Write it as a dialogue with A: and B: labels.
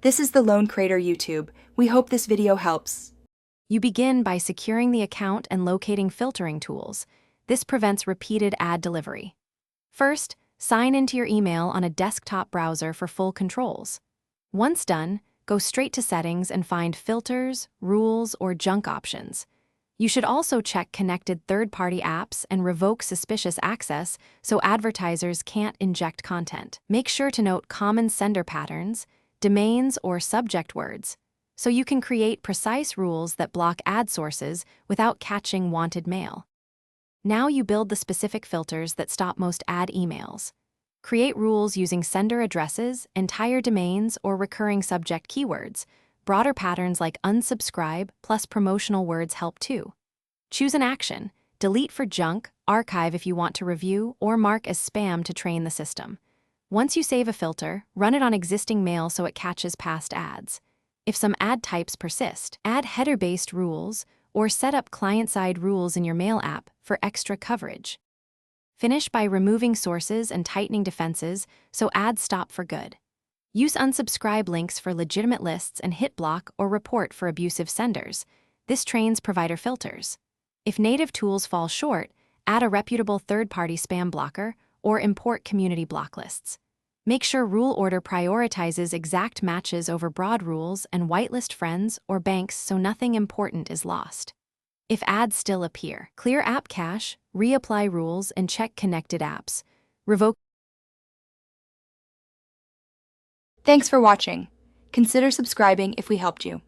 A: This is the Lone Crater YouTube. We hope this video helps.
B: You begin by securing the account and locating filtering tools. This prevents repeated ad delivery. First, sign into your email on a desktop browser for full controls. Once done, go straight to Settings and find Filters, Rules, or Junk options. You should also check connected third-party apps and revoke suspicious access so advertisers can't inject content. Make sure to note common sender patterns, domains, or subject words, so you can create precise rules that block ad sources without catching wanted mail. Now you build the specific filters that stop most ad emails. Create rules using sender addresses, entire domains, or recurring subject keywords. Broader patterns like unsubscribe plus promotional words help too. Choose an action: delete for junk, archive if you want to review, or mark as spam to train the system. Once you save a filter, run it on existing mail so it catches past ads. If some ad types persist, add header-based rules or set up client-side rules in your mail app for extra coverage. Finish by removing sources and tightening defenses so ads stop for good. Use unsubscribe links for legitimate lists and hit block or report for abusive senders. This trains provider filters. If native tools fall short, add a reputable third-party spam blocker or import community block lists. Make sure rule order prioritizes exact matches over broad rules and whitelist friends or banks so nothing important is lost. If ads still appear, clear app cache, reapply rules, and check connected apps. Revoke.
A: Thanks for watching. Consider subscribing if we helped you.